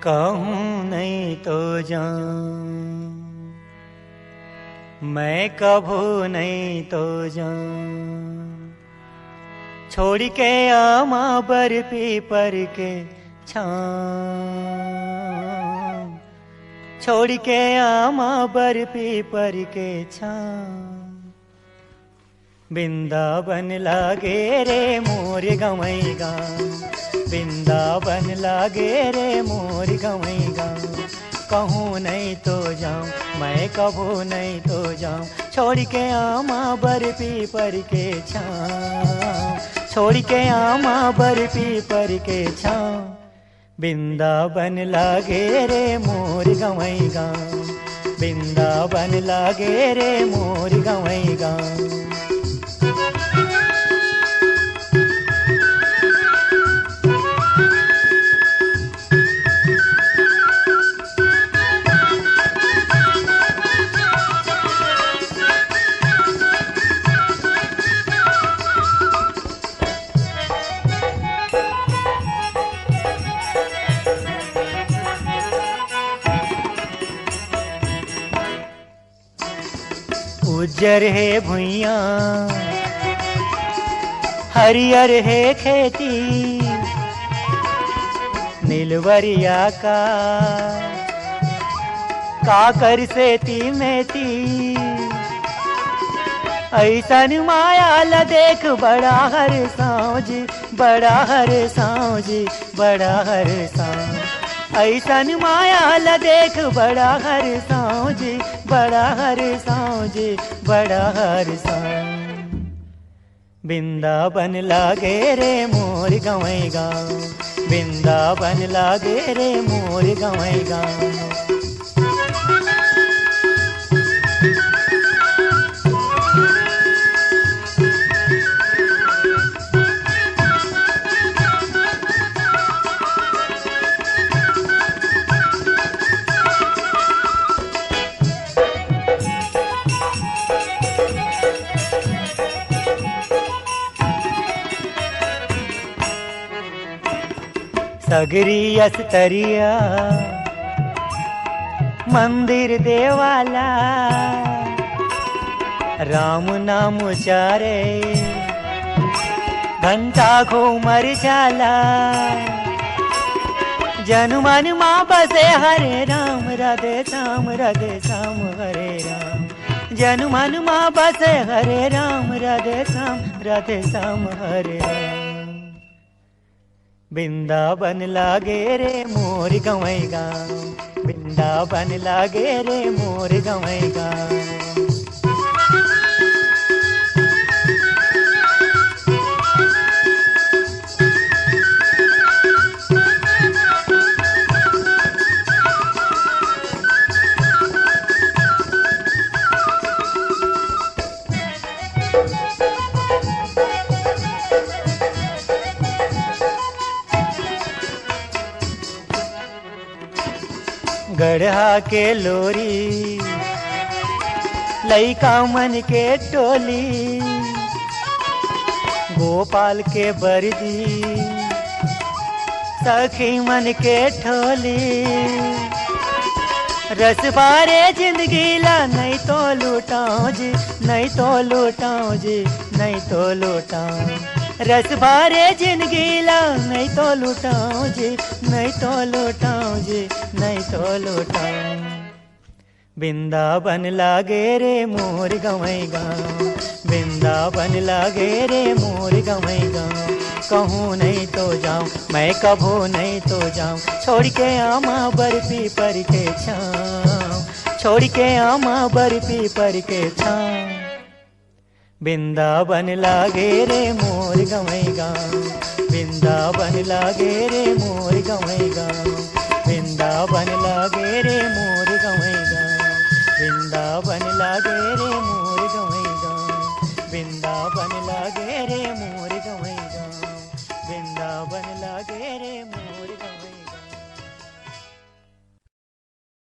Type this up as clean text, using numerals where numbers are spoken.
कहूँ नहीं तो जाऊं, मैं कभू नहीं तो जाऊं, छोड़ के आमा बर्फी पर के छाँव, छोड़ के आमा बर्फी पर के छाँव। वृंदावन लागे रे मोर गवैगा, वृंदावन लागे रे मोर गवैगा। कहूँ नहीं तो जाऊँ, मैं कभू नहीं तो जाऊँ, छोड़ के आमा बर्फी पर के छाँव, छोड़ के आमा बर्फी पर के छाँव। वृंदावन लागे रे मोर गवैगा, वृंदावन लागे रे मोर गवैगा। उज्जर है भुइया, हरियर है खेती, नीलवरिया का काकर से ती मेथी। ऐसन माया ला देख बड़ा हर साँव जी, बड़ा हर साँव जी, बड़ा हर साँव। ऐसन माया ला देख बड़ा हर साँव जी, बड़ा हर साँव जी, बड़ा हर साँव। वृंदावन लागे रे मोर गवैगा, वृंदावन लागे रे मोर गवैगा। सगरी अस्तरिया मंदिर देवाला, राम नाम उचारे घंटा घूमर जाला। जन मन माँ बसे हरे राम, राधे श्याम राधे श्याम हरे राम। जन मन माँ बसे हरे राम, राधे श्याम राधे श्याम हरे राम। वृंदावन लागे रे मोर गवैगा, वृंदावन लागे रे मोर गवैगा। गढ़ा के लोरी लइका मन के टोली, गोपाल के बरदी सखी मन के ठोली। रस बारे जिंदगी ला नहीं तो लूटाऊं जी, नहीं तो लूटाऊं जी, नहीं तो लूटाऊं। रस बारे जिंदगी ला नहीं तो लूटाऊं जी, नहीं तो लूटाऊं जी, नहीं तो लूटाऊं। वृंदावन लागे रे मोर गवैगा, वृंदावन लागे रे मोर गवैगा। कहूँ नहीं तो जाऊँ, मैं कभू नहीं तो जाऊँ, छोड़ के आमा बर्फी पर के छाँव, छोड़ के आमा बर्फी पर के छाँव। वृंदावन लागे रे मोर गवैगा, वृंदावन लागे रे मोर गवैगा। वृंदावन लागे रे मोर गवैगा, वृंदावन लागे रे मोर गवैगा। वृंदावन लागे रे मोर गवैगा, वृंदावन लागे रे मोर।